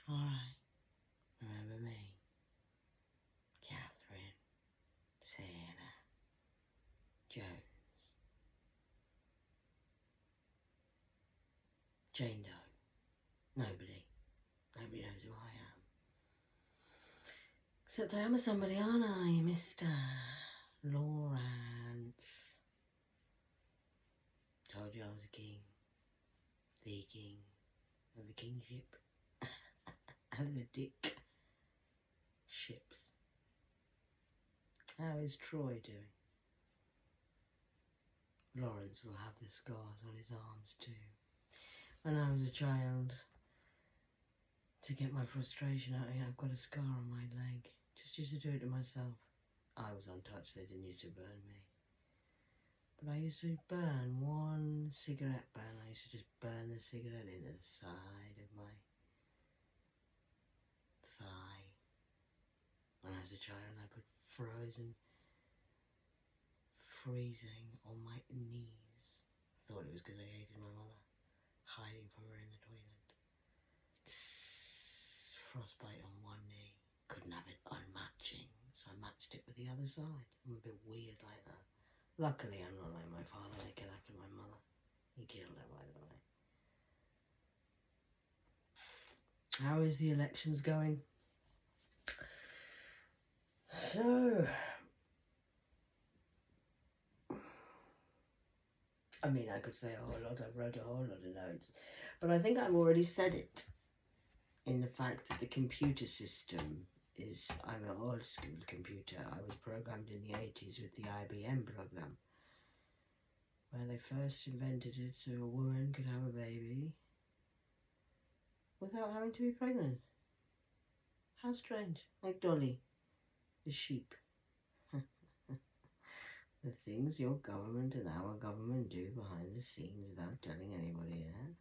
Alright, remember me? Catherine, Sienna, Jones, Jane Doe. Nobody knows who I am. Except I am a somebody, aren't I, Mr. Lawrence? Told you I was a king. The king of the kingship. Of the dick ships. How is Troy doing? Lawrence will have the scars on his arms too. When I was a child, to get my frustration out, I've got a scar on my leg. Just used to do it to myself. I was untouched, they didn't used to burn me. But I used to burn one cigarette burn. I used to just burn the cigarette into the side of my thigh. When I was a child, I put freezing on my knees. Thought it was because I hated my mother, hiding from her in the toilet. Frostbite on one knee. Couldn't have it unmatching, so I matched it with the other side. I'm a bit weird like that. Luckily, I'm not like my father. I get after my mother. He killed her, by the way. How is the elections going? So, I mean, I could say a whole lot. I've wrote a whole lot of notes. But I think I've already said it in the fact that the computer system is, I'm an old school computer. I was programmed in the 80s with the IBM program, where they first invented it so a woman could have a baby without having to be pregnant. How strange. Like Dolly, the sheep. The things your government and our government do behind the scenes without telling anybody that.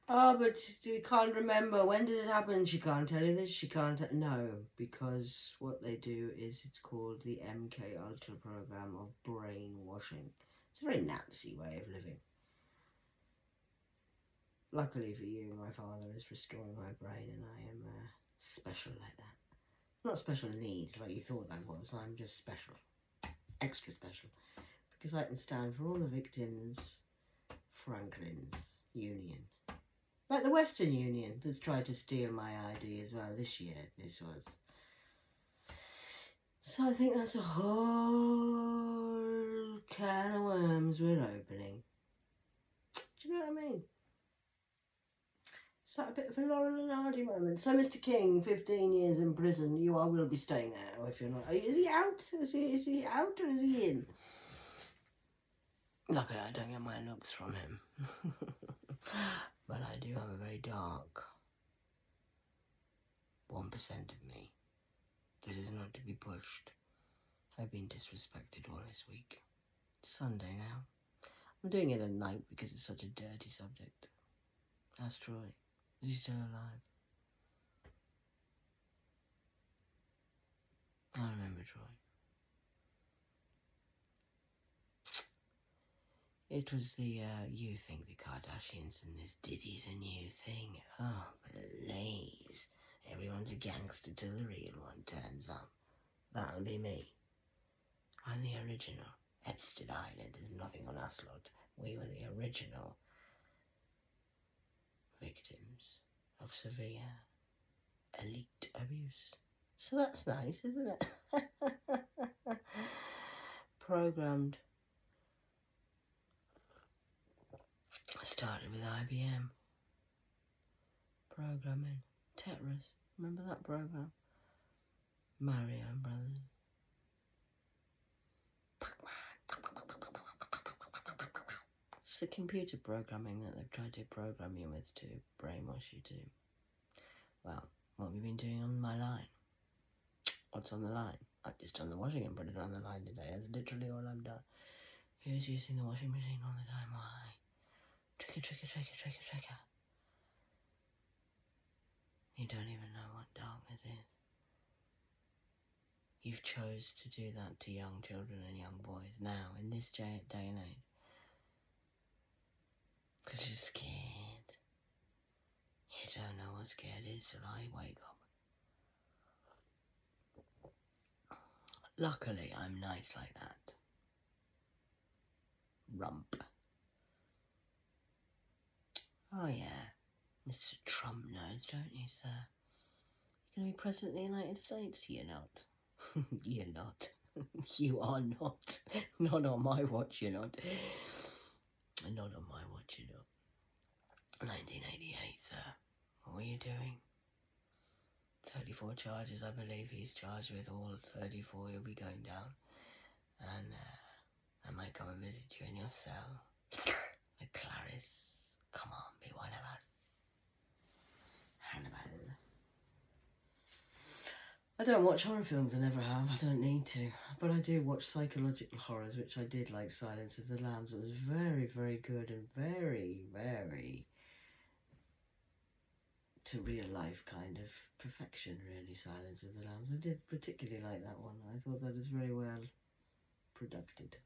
Oh, but we can't remember. When did it happen? She can't tell you this. She can't. No, because what they do is it's called the MK Ultra program of brainwashing. It's a very Nazi way of living. Luckily for you, my father is restoring my brain and I am special like that. Not special needs like you thought I was. I'm just special. Extra special. Because I can stand for all the victims. Franklin's Union. Like the Western Union that's tried to steal my ID as well this year, this was. So I think that's a whole can of worms we're opening. Do you know what I mean? It's like a bit of a Laurel and Hardy moment. So Mr. King, 15 years in prison, you will be staying there if you're not. Is he out? Is he out or is he in? Luckily I don't get my looks from him. But I do have a very dark 1% of me that is not to be pushed. I've been disrespected all this week. It's Sunday now. I'm doing it at night because it's such a dirty subject. Ask Troy. Is he still alive? I remember Troy. It was the, you think the Kardashians and this Diddy's a new thing. Oh, please. Everyone's a gangster till the real one turns up. That'll be me. I'm the original. Epstein Island is nothing on us lot. We were the original victims of severe elite abuse. So that's nice, isn't it? Programmed. I started with IBM. Programming. Tetris. Remember that program? Mario Brothers. It's the computer programming that they've tried to program you with to brainwash you to. Well, what have you been doing on my line? What's on the line? I've just done the washing and put it on the line today. That's literally all I've done. Who's using the washing machine all the time? Why? Trigger. You don't even know what darkness is. You've chose to do that to young children and young boys now, in this day and age. Because you're scared. You don't know how scared it is till I wake up. Luckily, I'm nice like that. Rump. Oh yeah, Mr. Trump knows, don't you, sir? You're going to be President of the United States? You're not. You're not. You are not. Not on my watch, you're not. Not on my watch, you're not. 1988, sir. What were you doing? 34 charges, I believe he's charged with. All 34 he'll be going down. And I might come and visit you in your cell. Like Clarice. Come on, be one of us. Hannibal. I don't watch horror films, I never have, I don't need to. But I do watch psychological horrors, which I did, like Silence of the Lambs. It was very, very good and very, very to real life kind of perfection, really, Silence of the Lambs. I did particularly like that one. I thought that was very well produced,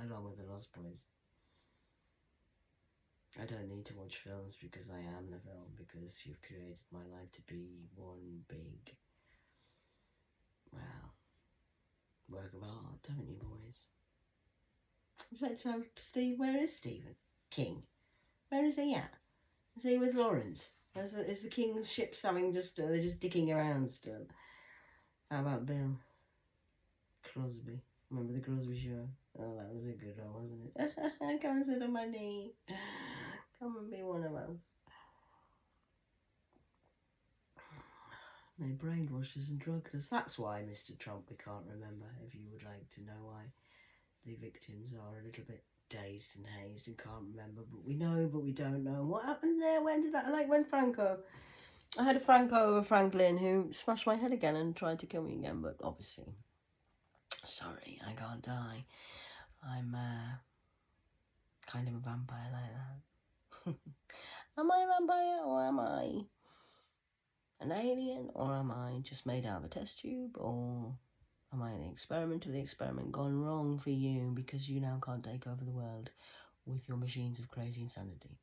along with The Lost Boys. I don't need to watch films because I am the film, because you've created my life to be one big, well, work of art, haven't you, boys? Would you like to tell Steve, where is Stephen King? Where is he at? Is he with Lawrence? Is the King's ships having they're just dicking around still? How about Bill Crosby? Remember the Crosby Show? Oh, that was a good one, wasn't it? Come and sit on my knee. Come and be one of us. They brainwashed us and drugged us. That's why, Mr. Trump, we can't remember, if you would like to know why. The victims are a little bit dazed and hazed and can't remember, but we know, but we don't know. What happened there? When did that, like when Franco, I had a Franco over Franklin who smashed my head again and tried to kill me again, but obviously, sorry, I can't die. I'm kind of a vampire like that. Am I a vampire, or am I an alien, or am I just made out of a test tube, or am I an experiment of the experiment gone wrong for you because you now can't take over the world with your machines of crazy insanity?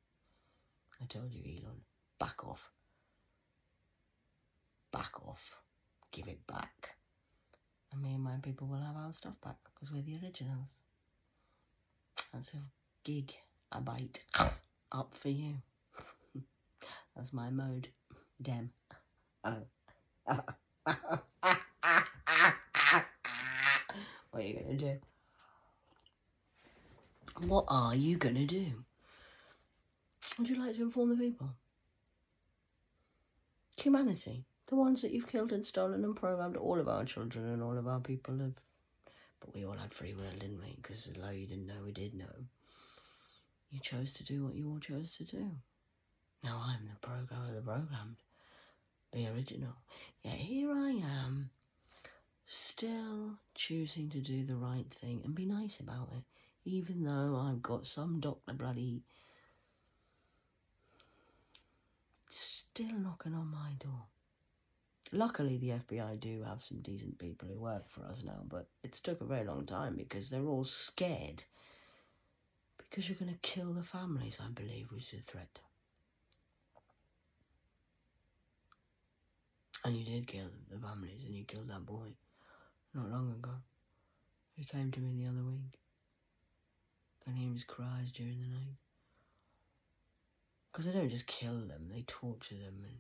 I told you, Elon, back off. Back off. Give it back. And me and my people will have our stuff back because we're the originals. That's a gig, a bite up for you. That's my mode. Dem. Oh. What are you going to do? What are you going to do? Would you like to inform the people? Humanity. The ones that you've killed and stolen and programmed all of our children and all of our people have. But we all had free will, didn't we? Because although you didn't know, we did know. You chose to do what you all chose to do. Now I'm the program of the programmed. The original. Yet here I am, still choosing to do the right thing and be nice about it. Even though I've got some doctor bloody still knocking on my door. Luckily, the FBI do have some decent people who work for us now, but it's took a very long time because they're all scared. Because you're going to kill the families, I believe, was the threat. And you did kill the families, and you killed that boy not long ago. He came to me the other week. I could hear his cries during the night. Because they don't just kill them, they torture them, and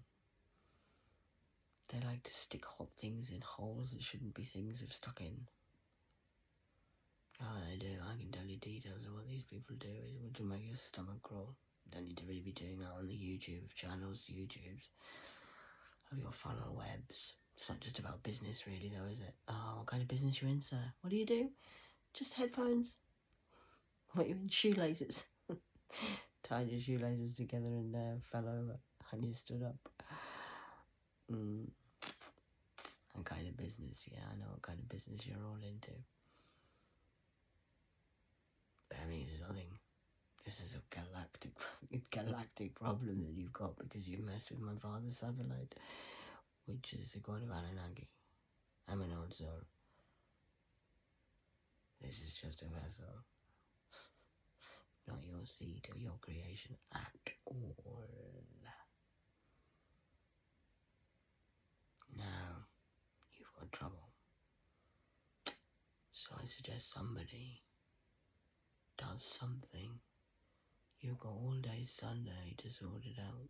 they like to stick hot things in holes that shouldn't be things they've stuck in. Oh, they do. I can tell you details of what these people do. It would make your stomach crawl. Don't need to really be doing that on the YouTube channels, YouTubes. Of your funnel webs. It's not just about business really though, is it? Oh, what kind of business you in, sir? What do you do? Just headphones? What, you in shoelaces? Tied your shoelaces together and fell over and you stood up. That kind of business, yeah, I know what kind of business you're all into. But I mean, it's nothing. This is a galactic problem that you've got because you've messed with my father's satellite, which is the god of Anunnaki. I'm an old soul. This is just a vessel. Not your seed or your creation at all. So I suggest somebody does something. You've got all day Sunday to sort it out.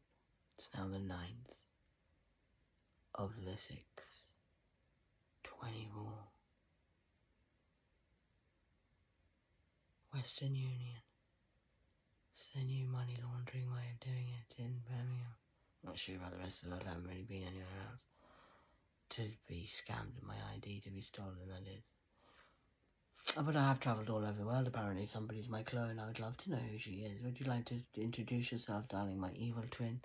It's now the 9th of the 6th, 24. Western Union. It's the new money laundering way of doing it in Birmingham. Not sure about the rest of the world, I haven't really been anywhere else. To be scammed and my ID to be stolen, that is. Oh, but I have travelled all over the world, apparently. Somebody's my clone. I would love to know who she is. Would you like to introduce yourself, darling, my evil twin?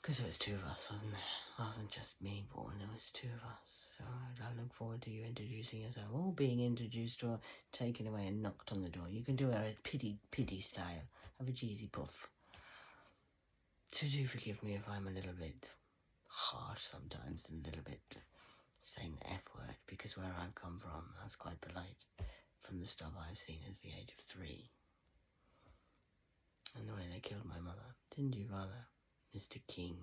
Because there was 2 of us, wasn't there? It wasn't just me born, there was 2 of us. So I look forward to you introducing yourself, or being introduced or taken away and knocked on the door. You can do it at pity style. Have a cheesy puff. So do forgive me if I'm a little bit harsh sometimes and a little bit saying the F word, because where I've come from, that's quite polite from the stuff I've seen as the age of 3. And the way they killed my mother. Didn't you, rather? Mr. King.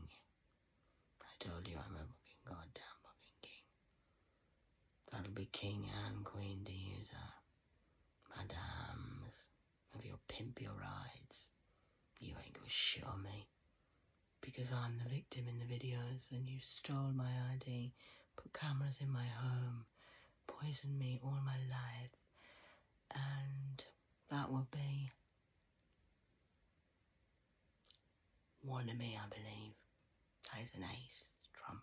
I told you I'm a fucking goddamn fucking king. That'll be king and queen to you, sir. Madams, of your pimp your rides. You ain't gonna shit on me. Because I'm the victim in the videos and you stole my ID, put cameras in my home, poisoned me all my life. And that would be one of me, I believe. That is an ace. Trump.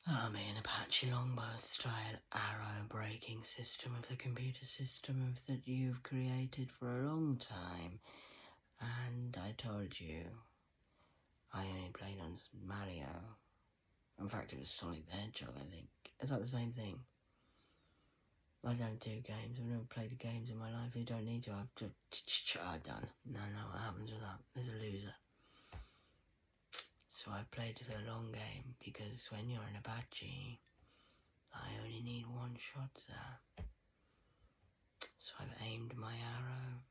I'm in Apache longbow style arrow breaking system of the computer system that you've created for a long time. And I told you I only played on Mario. In fact, it was Sonic the Hedgehog, I think. Is that the same thing? I don't do games. I've never played games in my life. You don't need to. I've just done. No, what happens with that? There's a loser. So I played the long game because when you're in Apache, I only need 1 shot, sir. So I've aimed my arrow.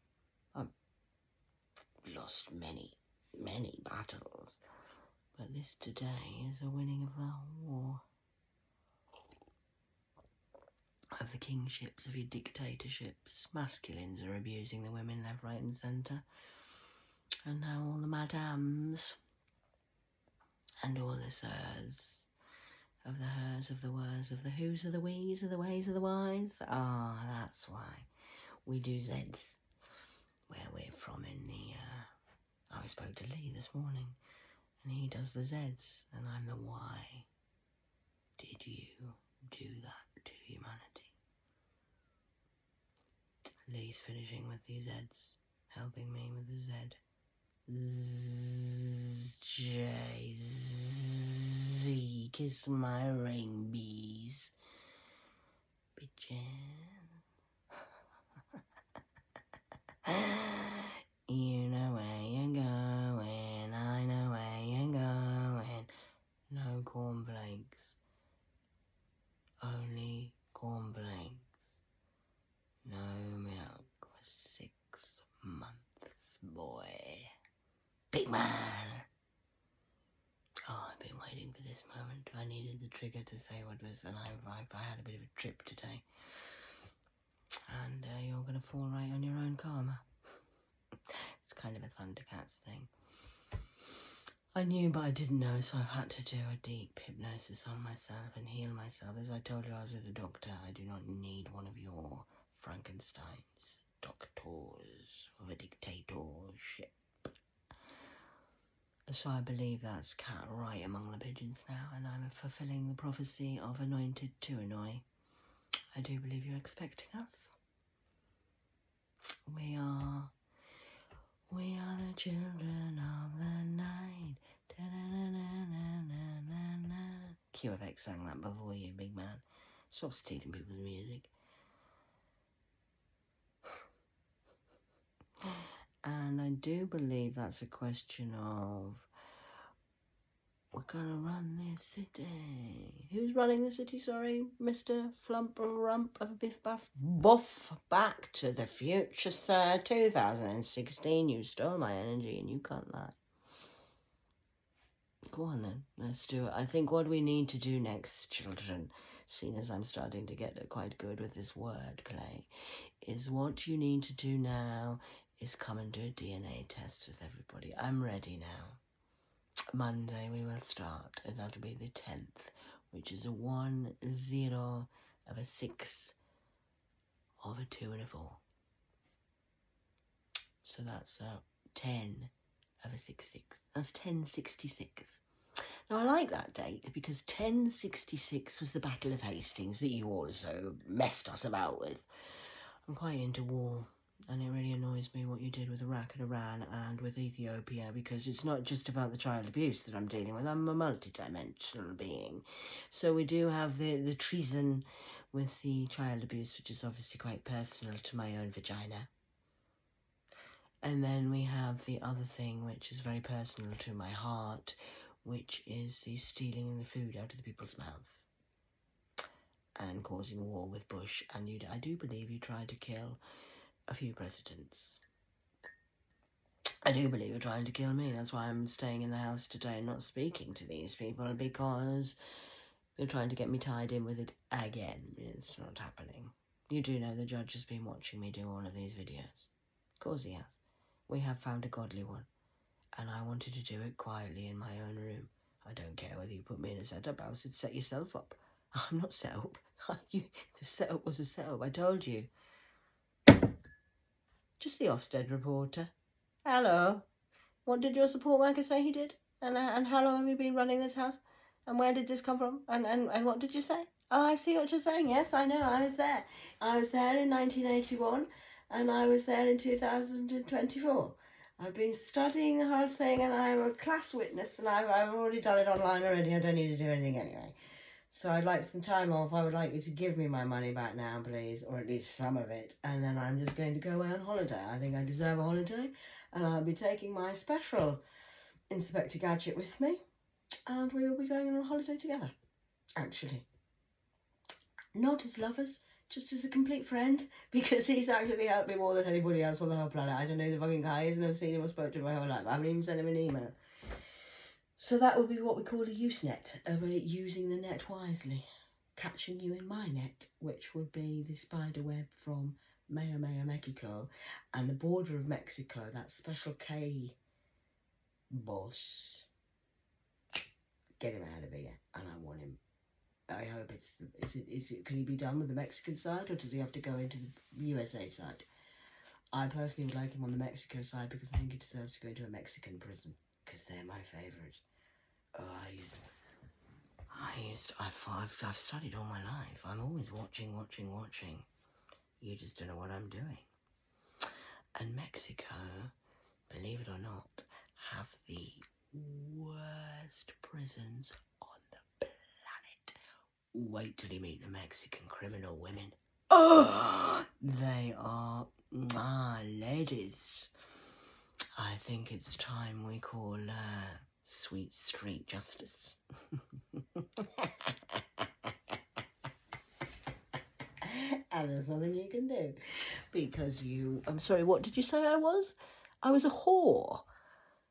I've lost many battles. But this today is a winning of the war. Of the kingships, of your dictatorships. Masculines are abusing the women left, right and centre. And now all the madams and all the sirs of the hers, of the wers, of the whos, of the we's, of the ways, of the whys. That's why we do Zs. Where we're from in the, I spoke to Lee this morning, and he does the Zs, and I'm the Y. Did you do that to humanity? Lee's finishing with the Zs, helping me with the Z. J, Z, kiss my ring, bees. Bitches. You know where you're going, I know where you're going. No cornflakes, only cornflakes. No milk for 6 months, boy. Big man! Oh, I've been waiting for this moment. I needed the trigger to say what was, and I had a bit of a trip today. And you're going to fall right on your own karma. It's kind of a Thundercats thing. I knew, but I didn't know, so I've had to do a deep hypnosis on myself and heal myself. As I told you, I was with a doctor. I do not need one of your Frankensteins, doctors of a dictatorship. So I believe that's cat right among the pigeons now, and I'm fulfilling the prophecy of anointed to annoy. I do believe you're expecting us. We are the children of the night. QFX sang that before you, big man. Stop stealing people's music. And I do believe that's a question of, we're gonna run this city. Who's running the city, sorry? Mr. Flump Rump of Biff Buff Buff. Back to the Future, sir. 2016, you stole my energy and you can't lie. Go on then, let's do it. I think what we need to do next, children, seeing as I'm starting to get quite good with this word play, is what you need to do now is come and do a DNA test with everybody. I'm ready now. Monday we will start, and that'll be the 10th, which is a 1, 0, of a 6, of a 2 and a 4. So that's a 10 of a 6, 6. That's 1066. Now I like that date because 1066 was the Battle of Hastings that you also messed us about with. I'm quite into war, and it really annoys me what you did with Iraq and Iran and with Ethiopia, because it's not just about the child abuse that I'm dealing with. I'm a multi-dimensional being. So we do have the treason with the child abuse, which is obviously quite personal to my own vagina. And then we have the other thing, which is very personal to my heart, which is the stealing the food out of the people's mouths and causing war with Bush. And I do believe you tried to kill a few presidents. I do believe you're trying to kill me. That's why I'm staying in the house today and not speaking to these people, because they're trying to get me tied in with it again. It's not happening. You do know the judge has been watching me do all of these videos. Of course he has. We have found a godly one, and I wanted to do it quietly in my own room. I don't care whether you put me in a setup house and set yourself up. I'm not set up. The setup was a setup, I told you. Just the Ofsted reporter. Hello. What did your support worker say he did? And how long have you been running this house? And where did this come from? And what did you say? Oh, I see what you're saying. Yes, I know. I was there. I was there in 1981, and I was there in 2024. I've been studying the whole thing, and I'm a class witness, and I've already done it online already. I don't need to do anything anyway. So I'd like some time off. I would like you to give me my money back now, please, or at least some of it. And then I'm just going to go away on holiday. I think I deserve a holiday, and I'll be taking my special Inspector Gadget with me, and we will be going on a holiday together, actually. Not as lovers, just as a complete friend, because he's actually helped me more than anybody else on the whole planet. I don't know who the fucking guy is, and I've seen him or spoken to him my whole life. I haven't even sent him an email. So that would be what we call a Usenet, of using the net wisely. Catching you in my net, which would be the spider web from Mayo Mayo, Mexico, and the border of Mexico, that Special K boss. Get him out of here, and I want him. I hope can he be done with the Mexican side, or does he have to go into the USA side? I personally would like him on the Mexico side, because I think he deserves to go into a Mexican prison, because they're my favourite. Oh, I've studied all my life. I'm always watching. You just don't know what I'm doing. And Mexico, believe it or not, have the worst prisons on the planet. Wait till you meet the Mexican criminal women. Oh, they are ladies. I think it's time we call Sweet Street Justice. And there's nothing you can do, because I'm sorry, what did you say I was? I was a whore,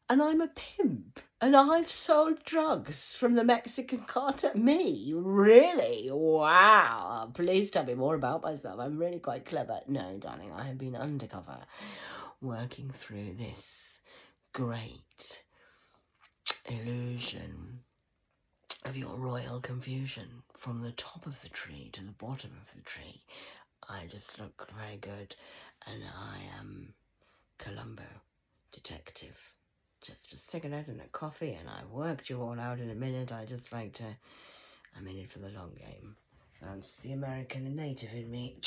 and I'm a pimp, and I've sold drugs from the Mexican cartel. Me? Really? Wow. Please tell me more about myself. I'm really quite clever. No, darling, I have been undercover, working through this great illusion of your royal confusion, from the top of the tree to the bottom of the tree. I just look very good, and I am Columbo, detective. Just a cigarette and a coffee, and I've worked you all out in a minute. I'm in it for the long game. That's the American and native in me.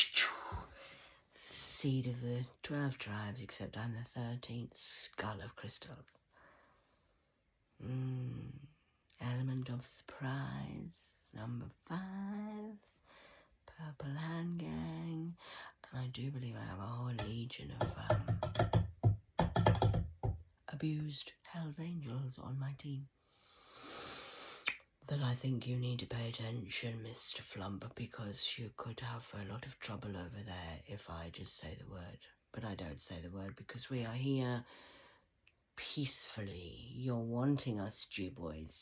Seed of the 12 tribes, except I'm the 13th, skull of crystals. Element of surprise, number 5, Purple Hand Gang, and I do believe I have a whole legion of abused Hells Angels on my team. That I think you need to pay attention, Mr. Flumber, because you could have a lot of trouble over there if I just say the word. But I don't say the word, because we are here peacefully. You're wanting us Jew boys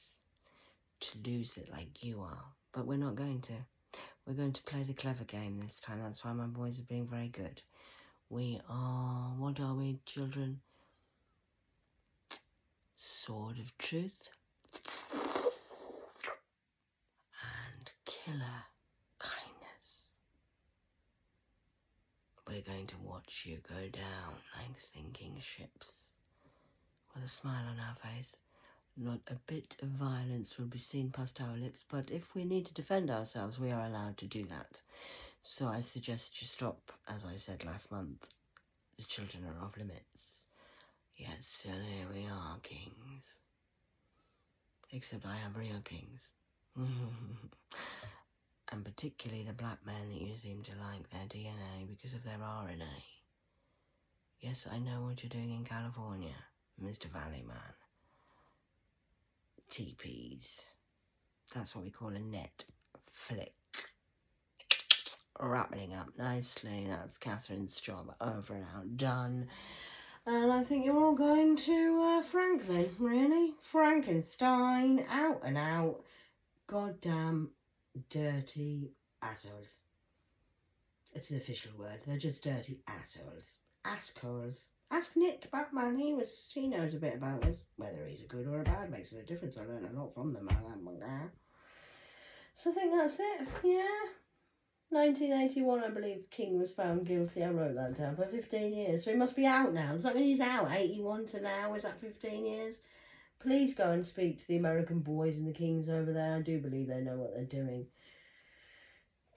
to lose it like you are, but we're not going to. We're going to play the clever game this time. That's why my boys are being very good. We are, what are we, children? Sword of Truth and Killer Kindness. We're going to watch you go down like sinking ships with a smile on our face. Not a bit of violence will be seen past our lips, but if we need to defend ourselves, we are allowed to do that. So I suggest you stop, as I said last month. The children are off limits. Yet still here we are, kings. Except I have real kings. And particularly the black men that you seem to like their DNA because of their RNA. Yes, I know what you're doing in California, Mr. Valley Man. TPs. That's what we call a net flick. Wrapping up nicely. That's Catherine's job over and out, done. And I think you're all going to Franklin, really? Frankenstein, out and out. Goddamn dirty assholes. It's the official word. They're just dirty assholes. Assholes. Ask Nick Batman. He knows a bit about this. Whether he's a good or a bad makes no difference. I learned a lot from them. So I think that's it. Yeah. 1981, I believe King was found guilty. I wrote that down for 15 years. So he must be out now. Does that mean he's out? 81 to now? Is that 15 years? Please go and speak to the American boys and the Kings over there. I do believe they know what they're doing.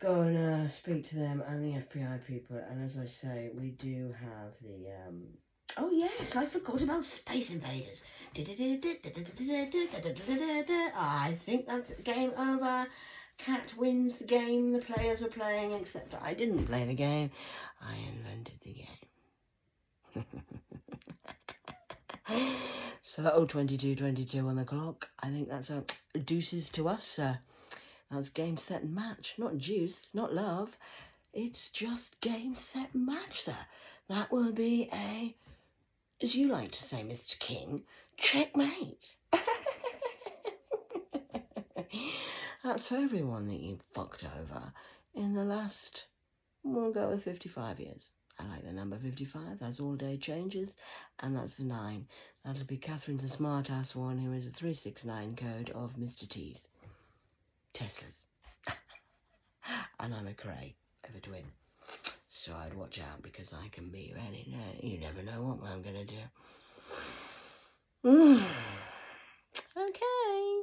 Go and speak to them and the FBI people. And as I say, we do have the... Oh yes, I forgot about Space Invaders. I think that's game over. Cat wins the game the players are playing, except I didn't play the game. I invented the game. So, 22:22 on the clock. I think that's a deuces to us, sir. That's game, set, and match. Not juice, not love. It's just game, set, and match, sir. That will be a, as you like to say, Mr. King, checkmate. That's for everyone that you fucked over in the last, we'll go with 55 years. I like the number 55. That's all day changes. And that's the 9. That'll be Catherine the smart-ass one who is a 369 code of Mr. T's. Teslas. And I'm a Cray of a twin. So I'd watch out because I can be ready. You never know what I'm going to do. Okay.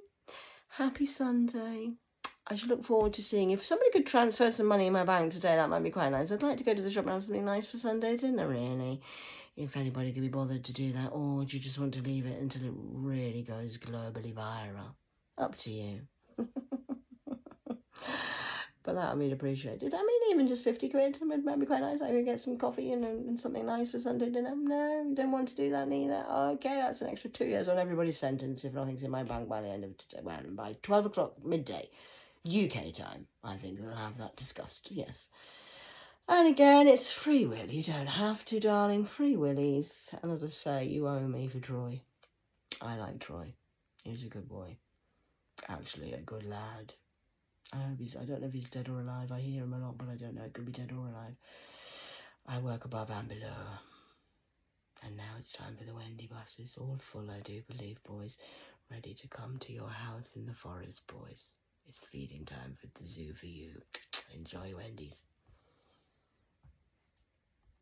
Happy Sunday. I should look forward to seeing if somebody could transfer some money in my bank today. That might be quite nice. I'd like to go to the shop and have something nice for Sunday dinner, really. If anybody could be bothered to do that, or do you just want to leave it until it really goes globally viral? Up to you. But that would be appreciated. I mean, even just 50 quid might be quite nice. I could get some coffee and something nice for Sunday dinner. No, don't want to do that neither. Okay, that's an extra 2 years on everybody's sentence if nothing's in my bank by the end of today. Well, by 12 o'clock midday, UK time, I think we'll have that discussed, yes. And again, it's free will. You don't have to, darling. Free willies. And as I say, you owe me for Troy. I like Troy. He's a good boy. Actually, a good lad. I don't know if he's dead or alive. I hear him a lot, but I don't know. It could be dead or alive. I work above and below. And now it's time for the Wendy buses. All full, I do believe, boys. Ready to come to your house in the forest, boys. It's feeding time for the zoo for you. Enjoy Wendy's.